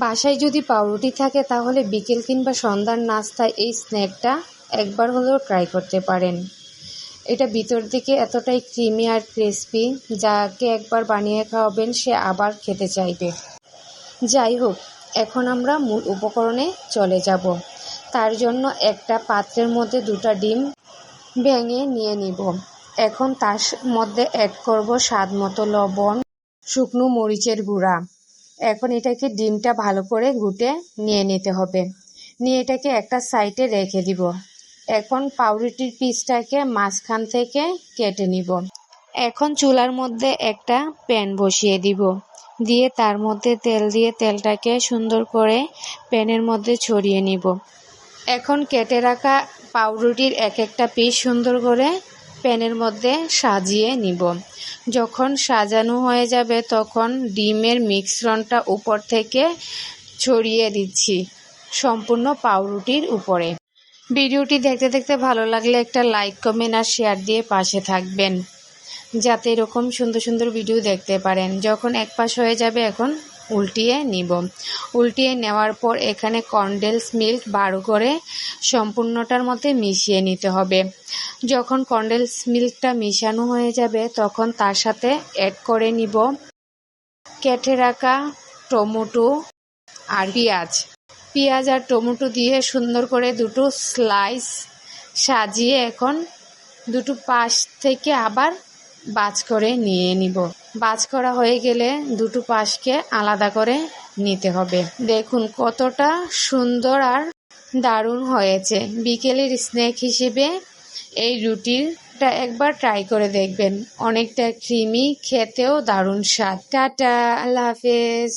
বাসায় যদি পাউরুটি থাকে তাহলে বিকেল কিংবা সন্ধ্যার নাস্তায় এই স্ন্যাকটা একবার হলেও ট্রাই করতে পারেন। এটা ভিতর দিকে এতটাই ক্রিমি আর ক্রিসপি, যাকে একবার বানিয়ে খাওয়াবেন সে আবার খেতে চাইবে। যাই হোক, এখন আমরা মূল উপকরণে চলে যাব। তার জন্য একটা পাত্রের মধ্যে 2টা ডিম ভেঙে নিয়ে নিব। এখন তার মধ্যে অ্যাড করব স্বাদ মতো লবণ, শুকনো মরিচের গুঁড়া। এখন এটাকে ডিমটা ভালো করে ঘুটে নিয়ে নিতে হবে। নিয়ে এটাকে একটা সাইডে রেখে দিব। এখন পাউরুটির পিসটাকে মাঝখান থেকে কেটে নিব। এখন চুলার মধ্যে একটা প্যান বসিয়ে দিব। দিয়ে তার মধ্যে তেল দিয়ে তেলটাকে সুন্দর করে প্যানের মধ্যে ছড়িয়ে নিব। এখন কেটে রাখা পাউরুটির এক একটা পিস সুন্দর করে প্যানের মধ্যে সাজিয়ে নিব। যখন সাজানো হয়ে যাবে তখন ডিমের মিশ্রণটা উপর থেকে ছড়িয়ে দিচ্ছি সম্পূর্ণ পাউরুটির উপরে। ভিডিওটি দেখতে দেখতে ভালো লাগলে একটা লাইক, কমেন্ট আর শেয়ার দিয়ে পাশে থাকবেন, যাতে এরকম সুন্দর সুন্দর ভিডিও দেখতে পারেন। যখন এক পাশ হয়ে যাবে এখন উল্টিয়ে নিব। উল্টিয়ে নেওয়ার পর এখানে কনডেন্স মিল্ক 12 করে সম্পূর্ণটার মধ্যে মিশিয়ে নিতে হবে। যখন কনডেন্স মিল্কটা মিশানো হয়ে যাবে তখন তার সাথে অ্যাড করে নিব কেটে রাখা টমেটো আর পেঁয়াজ আর টমেটো দিয়ে সুন্দর করে 2টো স্লাইস সাজিয়ে এখন 2টো পাশ থেকে আবার ভাঁজ করে নিয়ে নিব। ভাঁজ করা হয়ে গেলে 2টো পাশকে আলাদা করে নিতে হবে। দেখুন কতটা সুন্দর আর দারুণ হয়েছে। বিকেলের স্ন্যাক হিসেবে এই রুটিটা একবার ট্রাই করে দেখবেন। অনেকটা ক্রিমি, খেতেও দারুণ স্বাদ। টাটা, আল্লাহ হাফেজ।